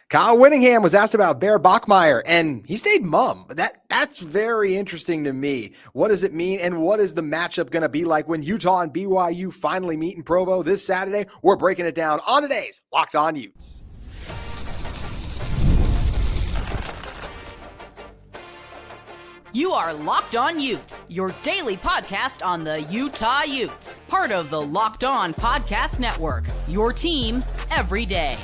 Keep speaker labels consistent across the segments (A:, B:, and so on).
A: Kyle Whittingham was asked about Bear Bachmeier, and he stayed mum. That's very interesting to me. What does it mean, and what is the matchup going to be like when Utah and BYU finally meet in Provo this Saturday? We're breaking it down on today's Locked On Utes.
B: You are Locked On Utes, your daily podcast on the Utah Utes. Part of the Locked On Podcast Network, your team every day.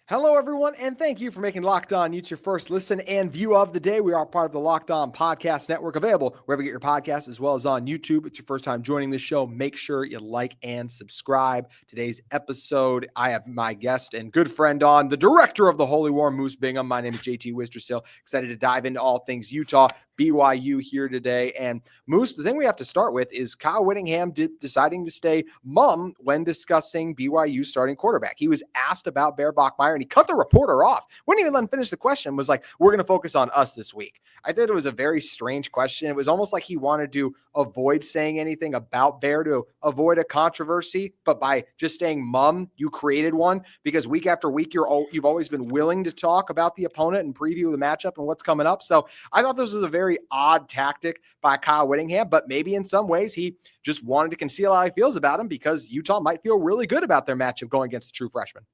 A: Hello, everyone, and thank you for making Locked On Utes your first listen and view of the day. We are part of the Locked On Podcast Network, available wherever you get your podcasts, as well as on YouTube. It's your first time joining the show. Make sure you like and subscribe. Today's episode, I have my guest and good friend on, the director of the Holy War, Moose Bingham. My name is JT Wistrcill. Excited to dive into all things Utah, BYU here today. And Moose, the thing we have to start with is Kyle Whittingham deciding to stay mum when discussing BYU starting quarterback. He was asked about Bear Bachmeier, and he cut the reporter off. Wouldn't even let him finish the question. Was like, we're going to focus on us this week. I thought it was a very strange question. It was almost like he wanted to avoid saying anything about Bear to avoid a controversy, but by just saying mum, you created one, because week after week, you've always been willing to talk about the opponent and preview the matchup and what's coming up. So I thought this was a very odd tactic by Kyle Whittingham, but maybe in some ways he just wanted to conceal how he feels about him, because Utah might feel really good about their matchup going against the true freshman.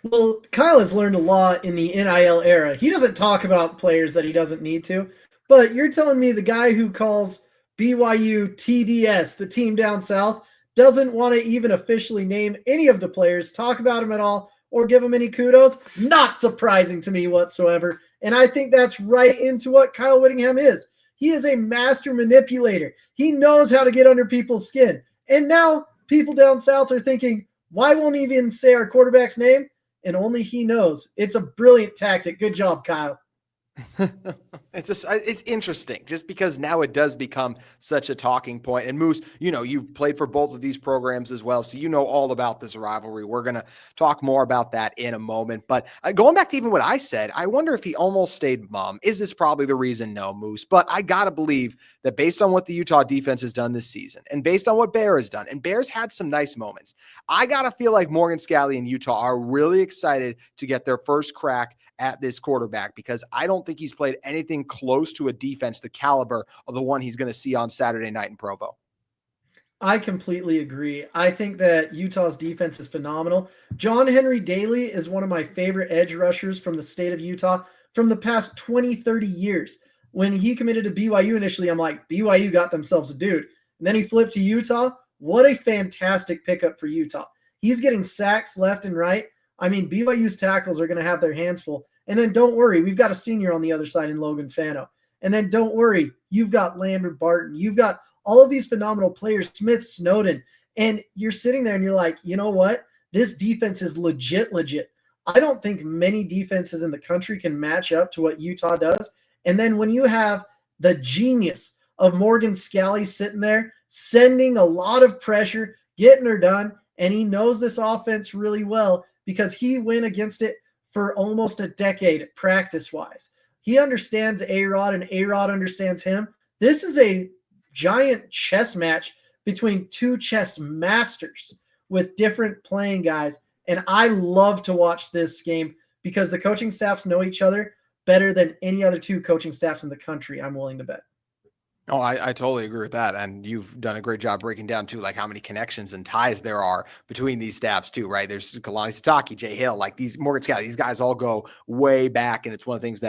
C: Well, Kyle has learned a lot in the NIL era. He doesn't talk about players that he doesn't need to, but you're telling me the guy who calls BYU TDS, the team down south, doesn't want to even officially name any of the players, talk about them at all, or give them any kudos? Not surprising to me whatsoever. And I think that's right into what Kyle Whittingham is. He is a master manipulator. He knows how to get under people's skin. And now people down south are thinking, why won't he even say our quarterback's name? And only he knows. It's a brilliant tactic. Good job, Kyle.
A: It's interesting just because now it does become such a talking point. And Moose, you've played for both of these programs as well, so you know all about this rivalry. We're going to talk more about that in a moment. But going back to even what I said, I wonder if he almost stayed mum. Is this probably the reason? No, Moose. But I got to believe that based on what the Utah defense has done this season and based on what Bear has done, and Bear's had some nice moments, I got to feel like Morgan Scalley and Utah are really excited to get their first crack at this quarterback, because I don't think he's played anything close to a defense the caliber of the one he's going to see on Saturday night in Provo.
C: I completely agree. I think that Utah's defense is phenomenal. John Henry Daly is one of my favorite edge rushers from the state of Utah from the past 20, 30 years. When he committed to BYU initially, I'm like, BYU got themselves a dude. And then he flipped to Utah. What a fantastic pickup for Utah. He's getting sacks left and right. I mean, BYU's tackles are going to have their hands full. And then don't worry, we've got a senior on the other side in Logan Fano. And then don't worry, you've got Lambert Barton. You've got all of these phenomenal players, Smith, Snowden. And you're sitting there and you're like, you know what? This defense is legit. I don't think many defenses in the country can match up to what Utah does. And then when you have the genius of Morgan Scalley sitting there, sending a lot of pressure, getting her done, and he knows this offense really well because he went against it for almost a decade practice-wise. He understands A-Rod, and A-Rod understands him. This is a giant chess match between two chess masters with different playing guys, and I love to watch this game because the coaching staffs know each other better than any other two coaching staffs in the country, I'm willing to bet.
A: Oh, I totally agree with that. And you've done a great job breaking down too, like how many connections and ties there are between these staffs too, right? There's Kalani Sitake, Jay Hill, like these Morgan Scalley, these guys all go way back. And it's one of the things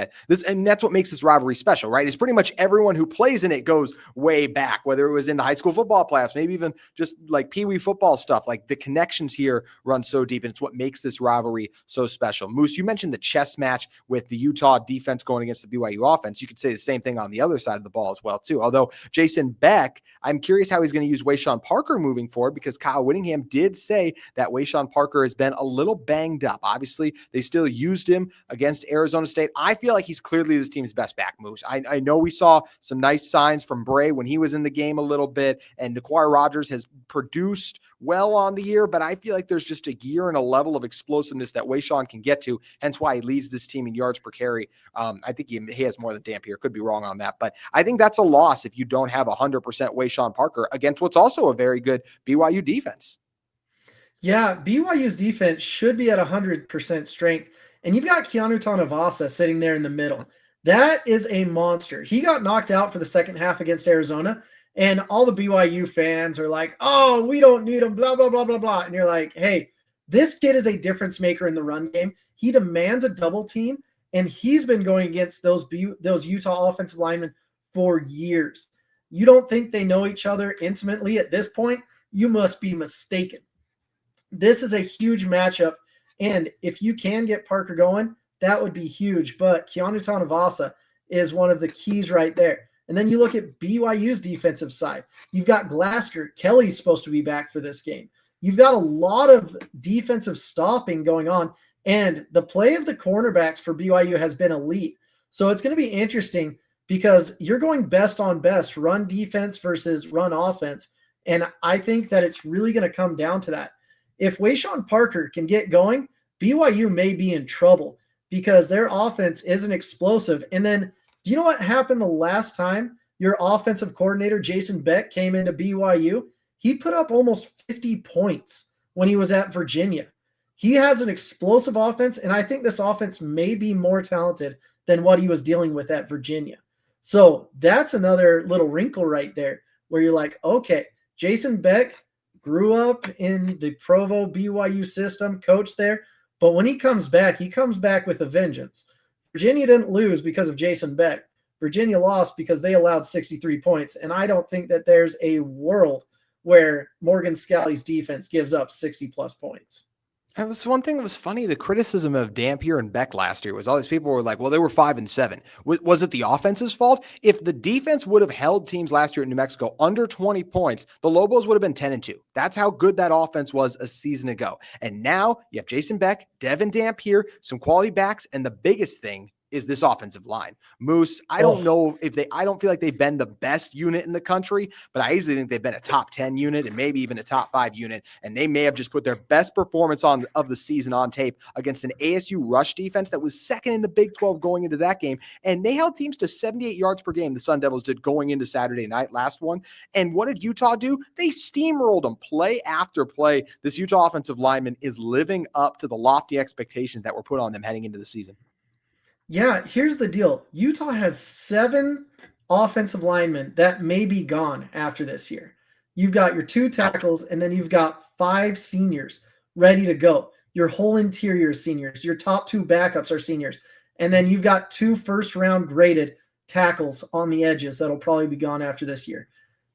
A: and that's what makes this rivalry special, right? Is pretty much everyone who plays in it goes way back, whether it was in the high school football playoffs, maybe even just like Pee-wee football stuff. Like the connections here run so deep, and it's what makes this rivalry so special. Moose, you mentioned the chess match with the Utah defense going against the BYU offense. You could say the same thing on the other side of the ball as well too. Although Jason Beck, I'm curious how he's going to use Wayshawn Parker moving forward, because Kyle Whittingham did say that Wayshawn Parker has been a little banged up. Obviously, they still used him against Arizona State. I feel like he's clearly this team's best back, Moose. I know we saw some nice signs from Bray when he was in the game a little bit, and Naquar Rogers has produced well on the year, but I feel like there's just a gear and a level of explosiveness that Wayshawn can get to, hence why he leads this team in yards per carry. I think he has more than Dampier. Could be wrong on that, but I think that's a loss if you don't have 100% Wayshawn Parker against what's also a very good BYU defense.
C: Yeah, BYU's defense should be at 100% strength. And you've got Keanu Tanavasa sitting there in the middle. That is a monster. He got knocked out for the second half against Arizona. And all the BYU fans are like, oh, we don't need him, blah, blah, blah, blah, blah. And you're like, hey, this kid is a difference maker in the run game. He demands a double team. And he's been going against those Utah offensive linemen for years. You don't think they know each other intimately at this point? You must be mistaken. This is a huge matchup. And if you can get Parker going, that would be huge. But Keanu Tanavasa is one of the keys right there. And then you look at BYU's defensive side. You've got Glasgow. Kelly's supposed to be back for this game. You've got a lot of defensive stopping going on. And the play of the cornerbacks for BYU has been elite. So it's going to be interesting because you're going best on best, run defense versus run offense. And I think that it's really going to come down to that. If Wayshawn Parker can get going, BYU may be in trouble because their offense isn't explosive. And then, do you know what happened the last time your offensive coordinator, Jason Beck, came into BYU? He put up almost 50 points when he was at Virginia. He has an explosive offense, and I think this offense may be more talented than what he was dealing with at Virginia. So that's another little wrinkle right there where you're like, okay, Jason Beck grew up in the Provo BYU system, coached there. But when he comes back with a vengeance. Virginia didn't lose because of Jason Beck. Virginia lost because they allowed 63 points. And I don't think that there's a world where Morgan Scalley's defense gives up 60-plus points.
A: That was one thing that was funny. The criticism of Dampier and Beck last year was all these people were like, well, they were 5-7. Was it the offense's fault? If the defense would have held teams last year in New Mexico under 20 points, the Lobos would have been 10-2. That's how good that offense was a season ago. And now you have Jason Beck, Devin Dampier, some quality backs, and the biggest thing is this offensive line. Moose, I don't know if I don't feel like they've been the best unit in the country, but I easily think they've been a top 10 unit and maybe even a top 5 unit. And they may have just put their best performance of the season on tape against an ASU rush defense that was second in the Big 12 going into that game. And they held teams to 78 yards per game. The Sun Devils did going into Saturday night, last one. And what did Utah do? They steamrolled them play after play. This Utah offensive lineman is living up to the lofty expectations that were put on them heading into the season.
C: Yeah, here's the deal. Utah has 7 offensive linemen that may be gone after this year. You've got your 2 tackles, and then you've got 5 seniors ready to go. Your whole interior seniors. Your top 2 backups are seniors. And then you've got 2 first-round graded tackles on the edges that'll probably be gone after this year.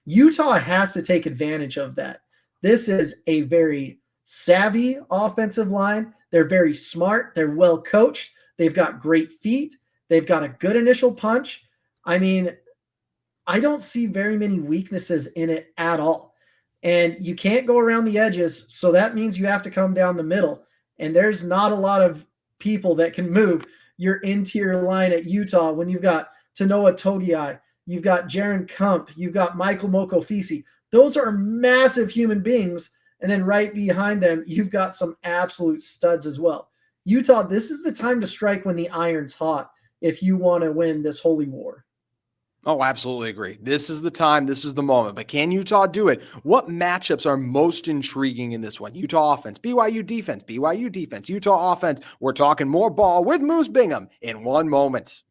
C: Utah has to take advantage of that. This is a very savvy offensive line. They're very smart. They're well coached. They've got great feet. They've got a good initial punch. I mean, I don't see very many weaknesses in it at all. And you can't go around the edges, so that means you have to come down the middle. And there's not a lot of people that can move your interior line at Utah when you've got Tanoa Togiai, you've got Jaron Kump, you've got Michael Mokofisi. Those are massive human beings. And then right behind them, you've got some absolute studs as well. Utah, this is the time to strike when the iron's hot if you want to win this holy war.
A: Oh, absolutely agree. This is the time. This is the moment. But can Utah do it? What matchups are most intriguing in this one? Utah offense, BYU defense, Utah offense. We're talking more ball with Moose Bingham in one moment.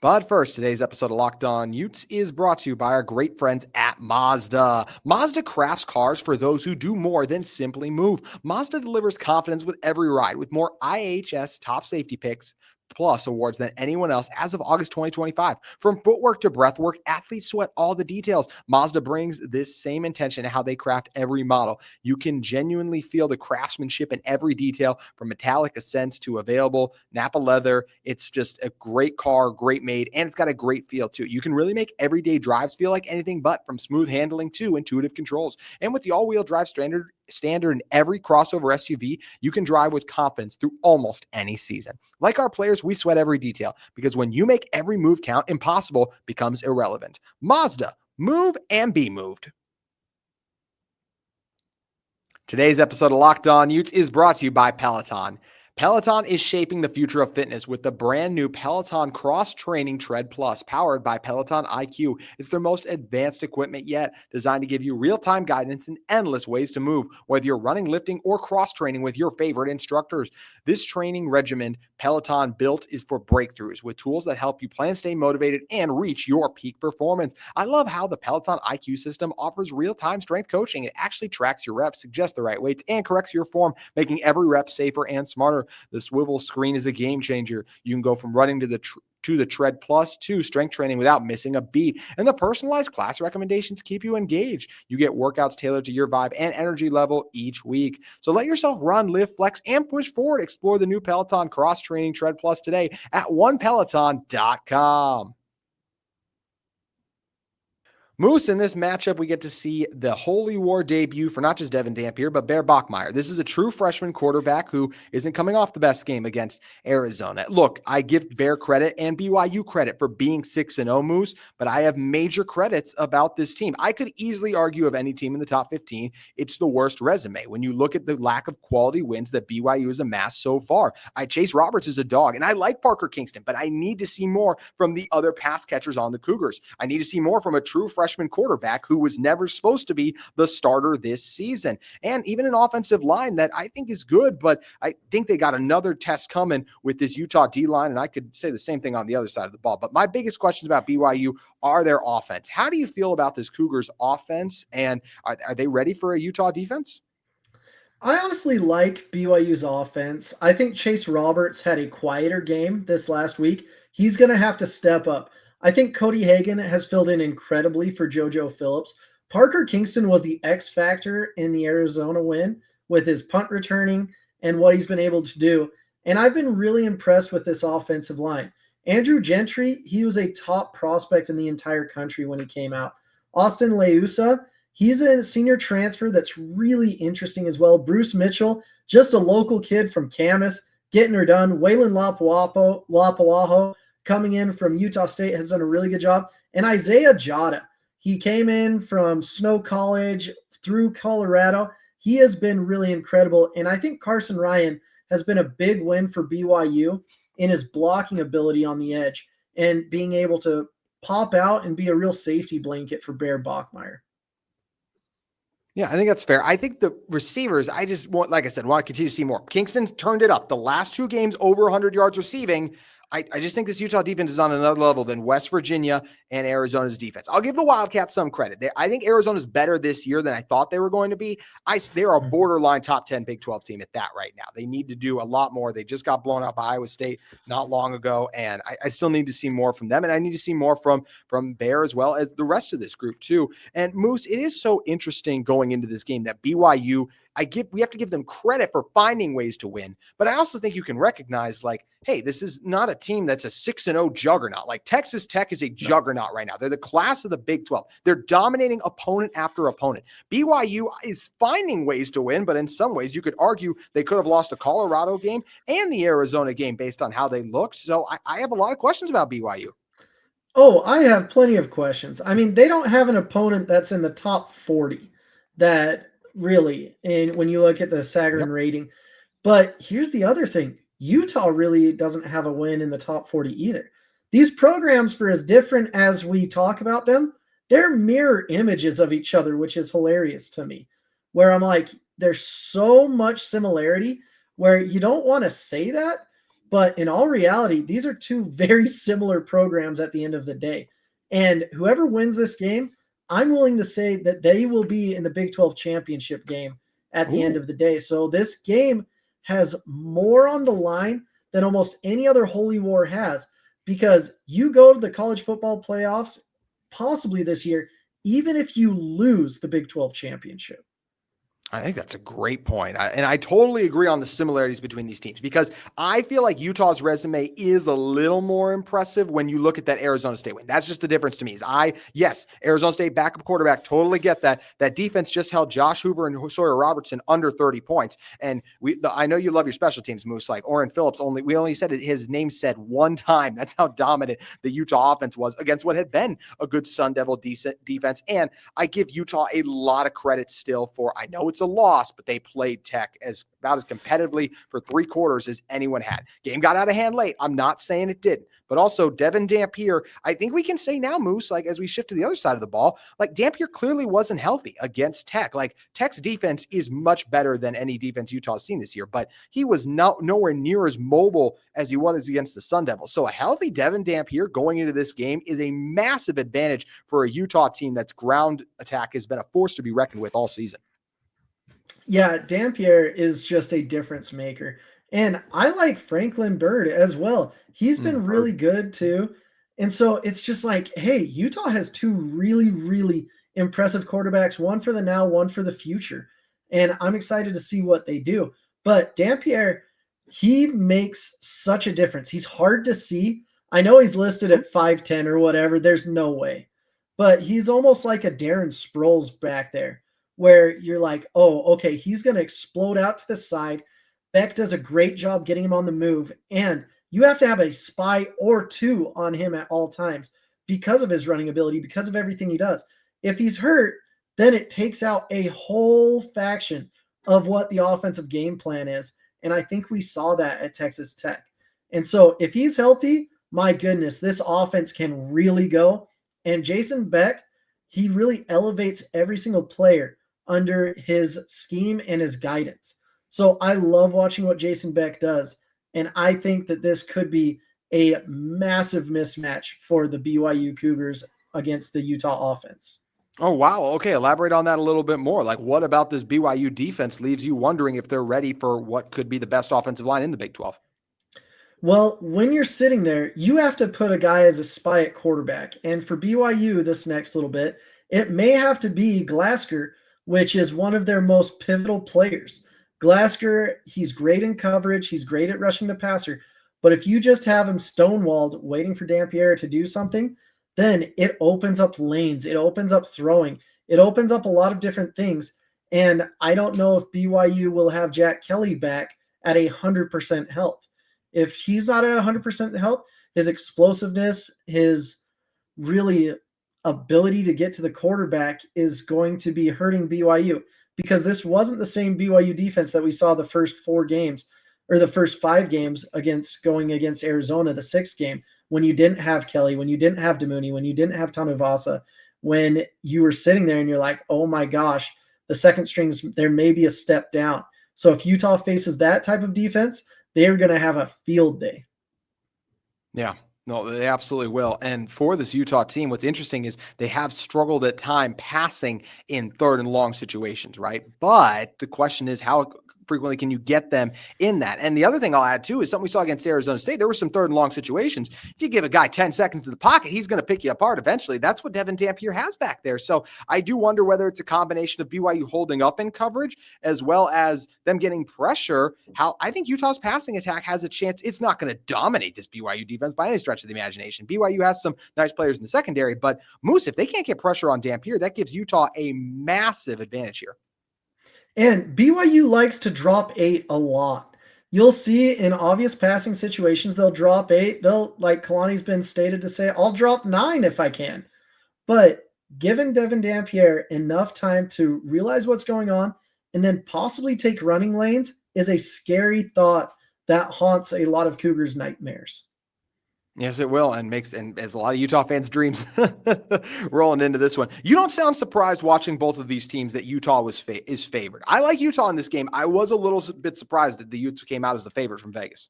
A: But first, today's episode of Locked On Utes is brought to you by our great friends at Mazda. Mazda crafts cars for those who do more than simply move. Mazda delivers confidence with every ride with more IHS top safety picks plus awards than anyone else as of August 2025. From footwork to breathwork, athletes sweat all the details. Mazda brings this same intention to how they craft every model. You can genuinely feel the craftsmanship in every detail, from metallic accents to available Napa leather. It's just a great car, great made, and it's got a great feel too. You can really make everyday drives feel like anything but, from smooth handling to intuitive controls. And with the all-wheel drive standard in every crossover SUV, you can drive with confidence through almost any season. Like our players, we sweat every detail, because when you make every move count, impossible becomes irrelevant. Mazda, move and be moved. Today's episode of Locked On Utes is brought to you by Peloton. Peloton is shaping the future of fitness with the brand new Peloton Cross Training Tread Plus, powered by Peloton IQ. It's their most advanced equipment yet, designed to give you real-time guidance and endless ways to move, whether you're running, lifting, or cross-training with your favorite instructors. This training regimen Peloton built is for breakthroughs with tools that help you plan, stay motivated, and reach your peak performance. I love how the Peloton IQ system offers real-time strength coaching. It actually tracks your reps, suggests the right weights, and corrects your form, making every rep safer and smarter. The swivel screen is a game changer. You can go from running to the Tread Plus to strength training without missing a beat. And the personalized class recommendations keep you engaged. You get workouts tailored to your vibe and energy level each week. So let yourself run, lift, flex, and push forward. Explore the new Peloton Cross Training Tread Plus today at onepeloton.com. Moose, in this matchup, we get to see the Holy War debut for not just Devin Dampier, but Bear Bachmeier. This is a true freshman quarterback who isn't coming off the best game against Arizona. Look, I give Bear credit and BYU credit for being 6-0, Moose, but I have major credits about this team. I could easily argue of any team in the top 15, it's the worst resume. When you look at the lack of quality wins that BYU has amassed so far, Chase Roberts is a dog, and I like Parker Kingston, but I need to see more from the other pass catchers on the Cougars. I need to see more from a true freshman quarterback who was never supposed to be the starter this season. And even an offensive line that I think is good, but I think they got another test coming with this Utah D-line, and I could say the same thing on the other side of the ball. But my biggest questions about BYU are their offense. How do you feel about this Cougars offense, and are they ready for a Utah defense?
C: I honestly like BYU's offense. I think Chase Roberts had a quieter game this last week. He's going to have to step up. I think Cody Hagan has filled in incredibly for JoJo Phillips. Parker Kingston was the X factor in the Arizona win with his punt returning and what he's been able to do. And I've been really impressed with this offensive line. Andrew Gentry, he was a top prospect in the entire country when he came out. Austin Leusa, he's a senior transfer that's really interesting as well. Bruce Mitchell, just a local kid from Camas, getting her done. Waylon Lapuaho, coming in from Utah State, has done a really good job. And Isaiah Jada, he came in from Snow College through Colorado. He has been really incredible. And I think Carson Ryan has been a big win for BYU in his blocking ability on the edge and being able to pop out and be a real safety blanket for Bear Bachmeier.
A: Yeah, I think that's fair. I think the receivers, I just want, like I said, want to continue to see more. Kingston's turned it up. The last two games, over 100 yards receiving. I just think this Utah defense is on another level than West Virginia and Arizona's defense. I'll give the Wildcats some credit. I think Arizona's better this year than I thought they were going to be. They're a borderline top 10 Big 12 team at that right now. They need to do a lot more. They just got blown out by Iowa State not long ago, and I still need to see more from them, and I need to see more from Bear as well as the rest of this group too. And Moose, it is so interesting going into this game that BYU, we have to give them credit for finding ways to win, but I also think you can recognize, like, hey, this is not a team that's a 6-0 juggernaut. Like Texas Tech is a juggernaut right now. They're the class of the Big 12. They're dominating opponent after opponent. BYU is finding ways to win, but in some ways you could argue they could have lost the Colorado game and the Arizona game based on how they looked. So I have a lot of questions about BYU.
C: Oh, I have plenty of questions. I mean, they don't have an opponent that's in the top 40 that really, and when you look at the Sagarin rating. But here's the other thing. Utah really doesn't have a win in the top 40 either. These programs, for as different as we talk about them, they're mirror images of each other, which is hilarious to me, where I'm like, there's so much similarity where you don't want to say that, but in all reality, these are two very similar programs at the end of the day. And whoever wins this game, I'm willing to say that they will be in the Big 12 championship game at the end of the day. So this game has more on the line than almost any other Holy War has, because you go to the college football playoffs possibly this year, even if you lose the Big 12 championship.
A: I think that's a great point. And I totally agree on the similarities between these teams, because I feel like Utah's resume is a little more impressive when you look at that Arizona State win. That's just the difference to me. Yes, Arizona State backup quarterback, totally get that. That defense just held Josh Hoover and Sawyer Robertson under 30 points. And I know you love your special teams, Moose. Like Orrin Phillips, we only said his name said one time. That's how dominant the Utah offense was against what had been a good Sun Devil defense. And I give Utah a lot of credit still for, I know it's a loss, but they played Tech about as competitively for 3 quarters as anyone had. Game got out of hand late. I'm not saying it didn't. But also Devin Dampier, I think we can say now, Moose, like as we shift to the other side of the ball, like Dampier clearly wasn't healthy against Tech. Like Tech's defense is much better than any defense Utah's seen this year, but he was nowhere near as mobile as he was against the Sun Devils. So a healthy Devin Dampier going into this game is a massive advantage for a Utah team that's ground attack has been a force to be reckoned with all season.
C: Yeah, Dampier is just a difference maker. And I like Franklin Bird as well. He's been really good too. And so it's just like, hey, Utah has 2 really, really impressive quarterbacks, one for the now, one for the future. And I'm excited to see what they do. But Dampier, he makes such a difference. He's hard to see. I know he's listed at 5'10" or whatever. There's no way. But he's almost like a Darren Sproles back there, where you're like, oh, okay, he's going to explode out to the side. Beck does a great job getting him on the move, and you have to have a spy or 2 on him at all times because of his running ability, because of everything he does. If he's hurt, then it takes out a whole faction of what the offensive game plan is, and I think we saw that at Texas Tech. And so if he's healthy, my goodness, this offense can really go. And Jason Beck, he really elevates every single player under his scheme and his guidance. So I love watching what Jason Beck does. And I think that this could be a massive mismatch for the BYU Cougars against the Utah offense.
A: Oh, wow. Okay. Elaborate on that a little bit more. Like, what about this BYU defense leaves you wondering if they're ready for what could be the best offensive line in the Big 12?
C: Well, when you're sitting there, you have to put a guy as a spy at quarterback. And for BYU this next little bit, it may have to be Glasgow, which is one of their most pivotal players. Glasgow, he's great in coverage. He's great at rushing the passer. But if you just have him stonewalled waiting for Dampier to do something, then it opens up lanes. It opens up throwing. It opens up a lot of different things. And I don't know if BYU will have Jack Kelly back at 100% health. If he's not at 100% health, his explosiveness, his really ability to get to the quarterback is going to be hurting BYU, because this wasn't the same BYU defense that we saw the first 4 games or the first 5 games going against Arizona, the 6th game, when you didn't have Kelly, when you didn't have Demooney, when you didn't have Tanuvasa, when you were sitting there and you're like, oh my gosh, the second strings, there may be a step down. So if Utah faces that type of defense, they're going to have a field day.
A: Yeah. No, they absolutely will. And for this Utah team, what's interesting is they have struggled at time passing in 3rd and long situations, right? But the question is, how frequently can you get them in that? And the other thing I'll add too is something we saw against Arizona State. There were some 3rd and long situations. If you give a guy 10 seconds to the pocket, he's going to pick you apart eventually. That's what Devin Dampier has back there. So I do wonder whether it's a combination of BYU holding up in coverage as well as them getting pressure. How I think Utah's passing attack has a chance. It's not going to dominate this BYU defense by any stretch of the imagination. BYU has some nice players in the secondary, but Moose, if they can't get pressure on Dampier, that gives Utah a massive advantage here.
C: And BYU likes to drop 8 a lot. You'll see in obvious passing situations, they'll drop 8. They'll, like Kalani's been stated to say, I'll drop 9 if I can. But given Devin Dampier enough time to realize what's going on and then possibly take running lanes is a scary thought that haunts a lot of Cougars' nightmares.
A: Yes, it will, and as a lot of Utah fans' dreams rolling into this one. You don't sound surprised watching both of these teams that Utah is favored. I like Utah in this game. I was a little bit surprised that the Utes came out as the favorite from Vegas.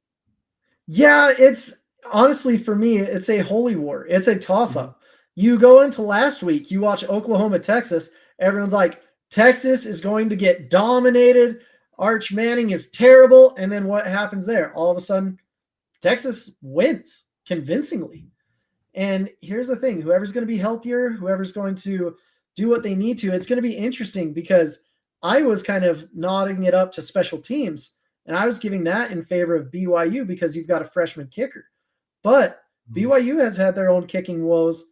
C: Yeah, it's honestly, for me, it's a holy war. It's a toss-up. You go into last week, you watch Oklahoma, Texas. Everyone's like, Texas is going to get dominated. Arch Manning is terrible. And then what happens there? All of a sudden, Texas wins convincingly. And here's the thing, whoever's going to be healthier, whoever's going to do what they need to, it's going to be interesting, because I was kind of nodding it up to special teams, and I was giving that in favor of BYU because you've got a freshman kicker. But BYU has had their own kicking woes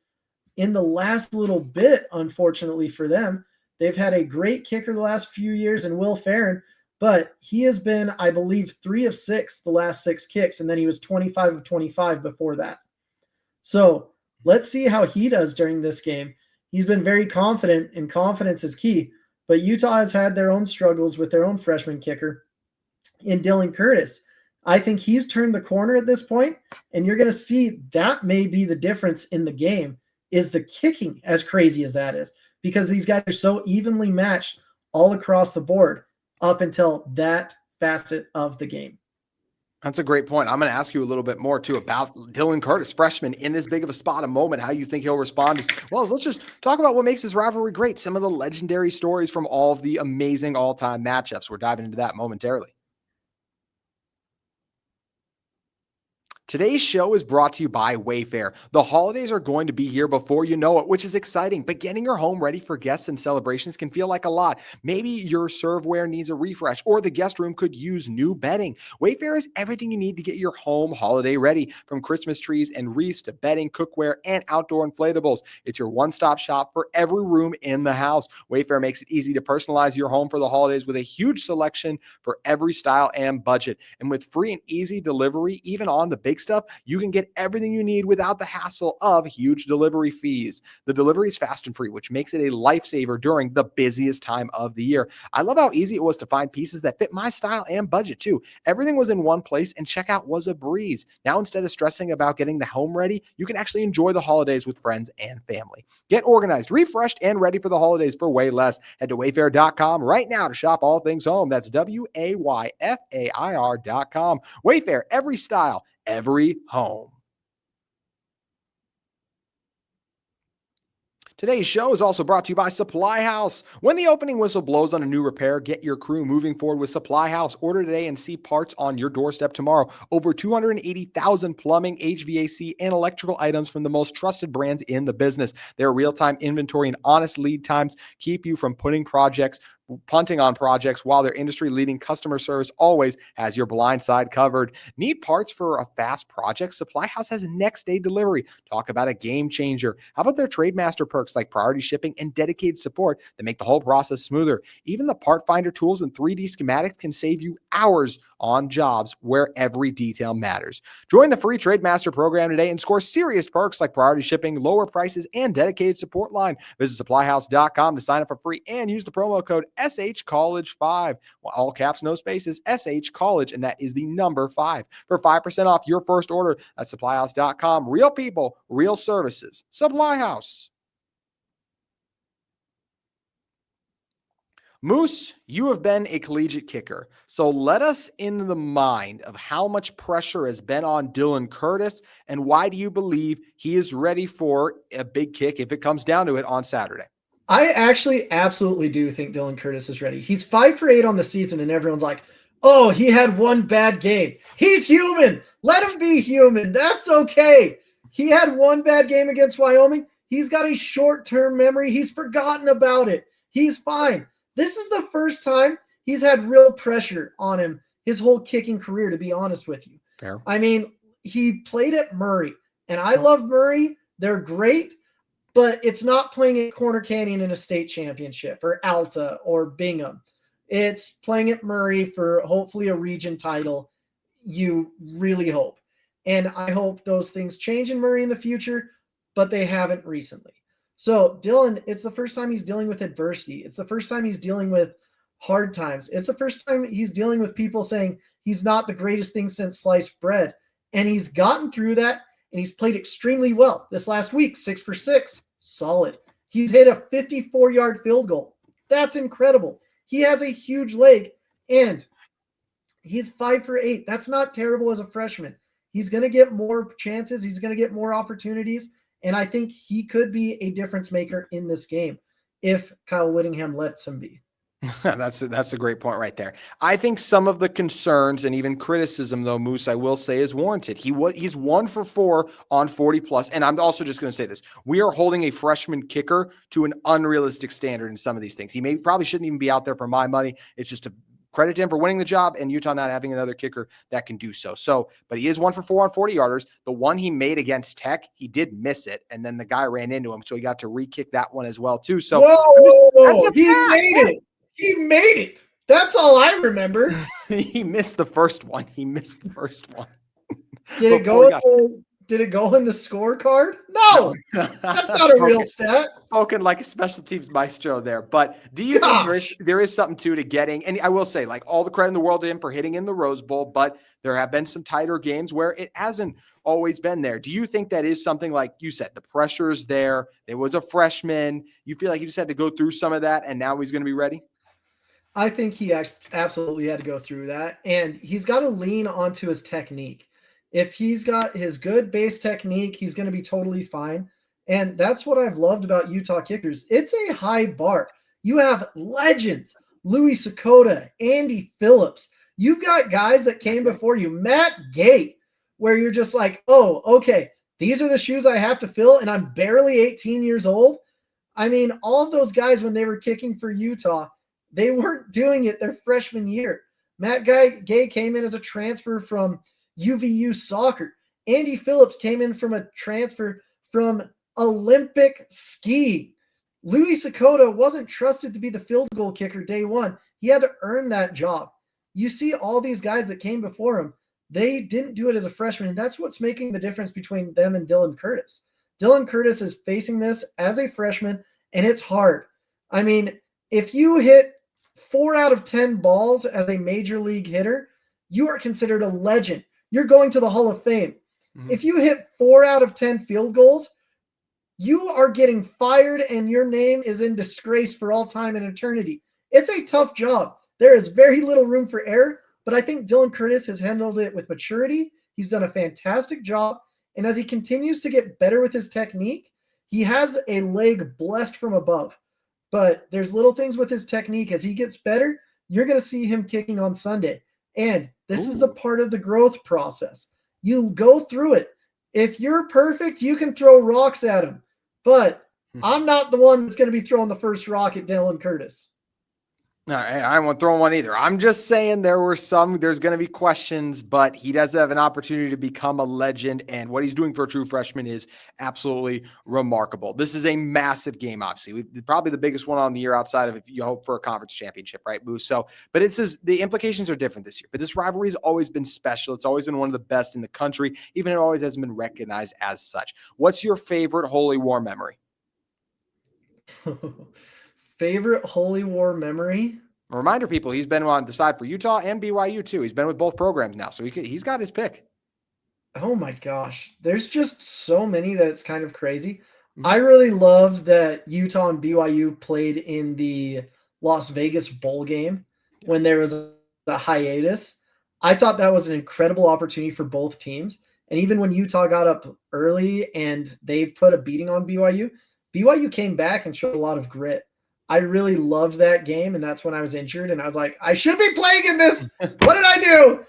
C: in the last little bit, unfortunately for them. They've had a great kicker the last few years in Will Farron, but he has been, I believe, 3 of 6 the last 6 kicks, and then he was 25 of 25 before that. So let's see how he does during this game. He's been very confident, and confidence is key. but Utah has had their own struggles with their own freshman kicker in Dylan Curtis. I think he's turned the corner at this point, and you're going to see that may be the difference in the game is the kicking, as crazy as that is, because these guys are so evenly matched all across the board up until that facet of the game.
A: That's a great point. I'm going to ask you a little bit more too about Dylan Curtis, freshman, in this big of a spot, a moment, how you think he'll respond as well as let's just talk about what makes this rivalry great. Some of the legendary stories from all of the amazing all-time matchups. We're diving into that momentarily. Today's show is brought to you by Wayfair. The holidays are going to be here before you know it, which is exciting, but getting your home ready for guests and celebrations can feel like a lot. Maybe your serveware needs a refresh, or the guest room could use new bedding. Wayfair is everything you need to get your home holiday ready, from Christmas trees and wreaths to bedding, cookware, and outdoor inflatables. It's your one-stop shop for every room in the house. Wayfair makes it easy to personalize your home for the holidays with a huge selection for every style and budget. And with free and easy delivery, even on the big stuff, you can get everything you need without the hassle of huge delivery fees. The delivery is fast and free, which makes it a lifesaver during the busiest time of the year. I love how easy it was to find pieces that fit my style and budget too. Everything was in one place and checkout was a breeze. Now, instead of stressing about getting the home ready, you can actually enjoy the holidays with friends and family. Get organized, refreshed, and ready for the holidays for way less. Head to wayfair.com right now to shop all things home. That's WAYFAIR.com. Wayfair, every style, every home. Today's show is also brought to you by Supply House. When the opening whistle blows on a new repair, get your crew moving forward with Supply House. Order today and see parts on your doorstep tomorrow. Over 280,000 plumbing, HVAC, and electrical items from the most trusted brands in the business. Their real-time inventory and honest lead times keep you from punting on projects, while their industry-leading customer service always has your blind side covered. Need parts for a fast project? Supply House has next-day delivery. Talk about a game changer. How about their Trademaster perks like priority shipping and dedicated support that make the whole process smoother? Even the part finder tools and 3D schematics can save you hours on jobs where every detail matters. Join the free Trademaster program today and score serious perks like priority shipping, lower prices, and dedicated support line. Visit supplyhouse.com to sign up for free and use the promo code SHCollege5. All caps, no spaces, SHCollege, and that is the number 5 for 5% off your first order at supplyhouse.com. Real people, real services. Supply House. Moose, you have been a collegiate kicker, so let us in the mind of how much pressure has been on Dylan Curtis, and why do you believe he is ready for a big kick if it comes down to it on Saturday?
C: I actually absolutely do think Dylan Curtis is ready. He's 5 for 8 on the season, and everyone's like, oh, he had one bad game. He's human. Let him be human. That's okay. He had one bad game against Wyoming. He's got a short-term memory. He's forgotten about it. He's fine. This is the first time he's had real pressure on him his whole kicking career, to be honest with you.
A: Fair.
C: I mean, he played at Murray, and I love Murray. They're great, but it's not playing at Corner Canyon in a state championship or Alta or Bingham. It's playing at Murray for hopefully a region title. You really hope. And I hope those things change in Murray in the future, but they haven't recently. So Dylan, it's the first time he's dealing with adversity. It's the first time he's dealing with hard times. It's the first time he's dealing with people saying he's not the greatest thing since sliced bread. And he's gotten through that, and he's played extremely well. This last week, 6 for 6, solid. He's hit a 54-yard field goal. That's incredible. He has a huge leg, and he's 5 for 8. That's not terrible as a freshman. He's going to get more chances. He's going to get more opportunities. And I think he could be a difference maker in this game if Kyle Whittingham lets him be.
A: That's a great point right there. I think some of the concerns and even criticism, though, Moose, I will say, is warranted. He's 1 for 4 on 40 plus. And I'm also just going to say this. We are holding a freshman kicker to an unrealistic standard in some of these things. He probably shouldn't even be out there for my money. It's just a credit to him for winning the job, and Utah not having another kicker that can do so. But he is 1 for 4 on 40-yarders. The one he made against Tech, he did miss it, and then the guy ran into him, so he got to re-kick that one as well, too. So
C: he made it. He made it. That's all I remember.
A: He missed the first one.
C: Did Did it go in the scorecard? No, that's not a real stat.
A: Spoken like a special teams maestro there. But do you think there is something to getting, and I will say, like, all the credit in the world to him for hitting in the Rose Bowl, but there have been some tighter games where it hasn't always been there. Do you think that is something, like you said, the pressure is there? There was a freshman. You feel like he just had to go through some of that and now he's going to be ready?
C: I think he absolutely had to go through that, and he's got to lean onto his technique. If he's got his good base technique, he's going to be totally fine. And that's what I've loved about Utah kickers. It's a high bar. You have legends, Louis Sakota, Andy Phillips. You've got guys that came before you, Matt Gate, where you're just like, oh, okay, these are the shoes I have to fill, and I'm barely 18 years old. I mean, all of those guys, when they were kicking for Utah, they weren't doing it their freshman year. Matt Gay came in as a transfer from UVU soccer. Andy Phillips came in from a transfer from Olympic skiing. Louis Sakota wasn't trusted to be the field goal kicker day one. He had to earn that job. You see all these guys that came before him, they didn't do it as a freshman, and that's what's making the difference between them and Dylan Curtis. Dylan Curtis is facing this as a freshman, and it's hard. I mean, if you hit 4 out of 10 balls as a major league hitter, you are considered a legend. You're going to the Hall of Fame. Mm-hmm. If you hit 4 out of 10 field goals, you are getting fired and your name is in disgrace for all time and eternity. It's a tough job. There is very little room for error, but I think Dylan Curtis has handled it with maturity. He's done a fantastic job. And as he continues to get better with his technique, he has a leg blessed from above. But there's little things with his technique. As he gets better, you're going to see him kicking on Sunday. And this is the part of the growth process. You go through it. If you're perfect, you can throw rocks at him. But I'm not the one that's going to be throwing the first rock at Dylan Curtis.
A: All right, I won't throw one either. I'm just saying there's going to be questions, but he does have an opportunity to become a legend, and what he's doing for a true freshman is absolutely remarkable. This is a massive game, obviously. Probably the biggest one on the year outside of if you hope for a conference championship, right, Moose? So, but the implications are different this year. But this rivalry has always been special. It's always been one of the best in the country, even it always hasn't been recognized as such. What's your favorite Holy War memory?
C: Favorite Holy War memory?
A: A reminder, people, he's been on the side for Utah and BYU too. He's been with both programs now, so he's got his pick.
C: Oh my gosh. There's just so many that it's kind of crazy. Mm-hmm. I really loved that Utah and BYU played in the Las Vegas bowl game when there was a hiatus. I thought that was an incredible opportunity for both teams. And even when Utah got up early and they put a beating on BYU came back and showed a lot of grit. I really loved that game, and that's when I was injured, and I was like, I should be playing in this. What did I do?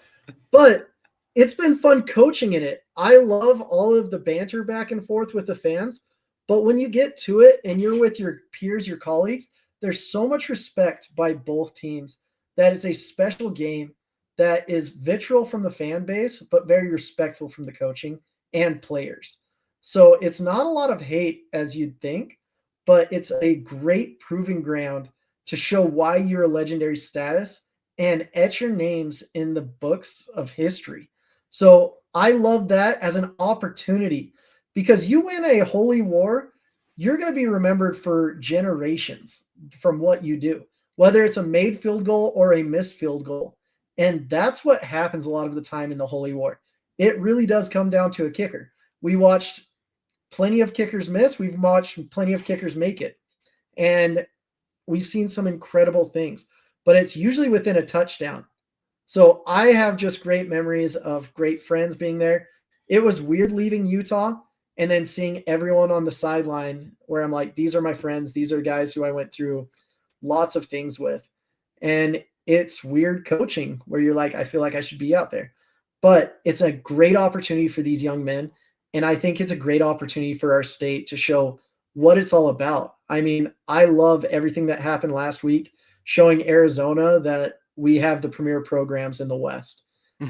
C: But it's been fun coaching in it. I love all of the banter back and forth with the fans, but when you get to it and you're with your peers, your colleagues, there's so much respect by both teams that it's a special game that is vitriol from the fan base, but very respectful from the coaching and players. So it's not a lot of hate as you'd think, but it's a great proving ground to show why you're a legendary status and etch your names in the books of history. So I love that as an opportunity because you win a holy war, you're going to be remembered for generations from what you do, whether it's a made field goal or a missed field goal. And that's what happens a lot of the time in the holy war. It really does come down to a kicker. We watched plenty of kickers miss. We've watched plenty of kickers make it. And we've seen some incredible things, but it's usually within a touchdown. So I have just great memories of great friends being there. It was weird leaving Utah and then seeing everyone on the sideline where I'm like, these are my friends. These are guys who I went through lots of things with. And it's weird coaching where you're like, I feel like I should be out there. But it's a great opportunity for these young men. And I think it's a great opportunity for our state to show what it's all about. I mean, I love everything that happened last week, showing Arizona that we have the premier programs in the West.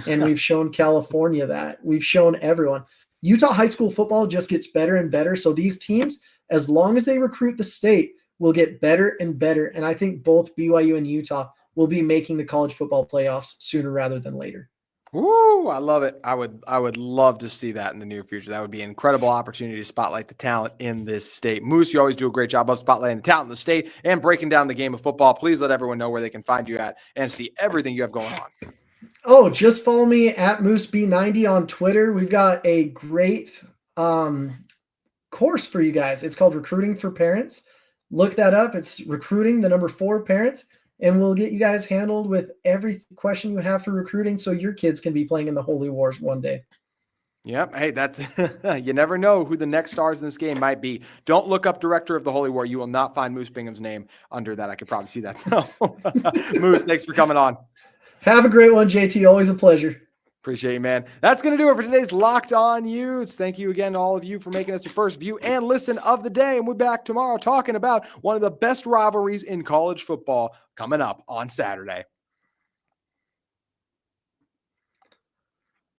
C: And we've shown California that. We've shown everyone. Utah high school football just gets better and better. So these teams, as long as they recruit the state, will get better and better. And I think both BYU and Utah will be making the college football playoffs sooner rather than later.
A: Woo, I love it. I would love to see that in the near future. That would be an incredible opportunity to spotlight the talent in this state. Moose, you always do a great job of spotlighting the talent in the state and breaking down the game of football. Please let everyone know where they can find you at and see everything you have going on.
C: Oh, just follow me at Moose B90 on Twitter. We've got a great course for you guys. It's called Recruiting for Parents. Look that up. It's recruiting, the number 4 parents, and we'll get you guys handled with every question you have for recruiting so your kids can be playing in the Holy Wars one day.
A: Yep. Hey, that's you never know who the next stars in this game might be. Don't look up director of the Holy War. You will not find Moose Bingham's name under that. I could probably see that. Moose, thanks for coming on.
C: Have a great one, JT. Always a pleasure.
A: Appreciate you, man. That's going to do it for today's Locked On Utes. Thank you again to all of you for making us your first view and listen of the day. And we'll be back tomorrow talking about one of the best rivalries in college football coming up on Saturday.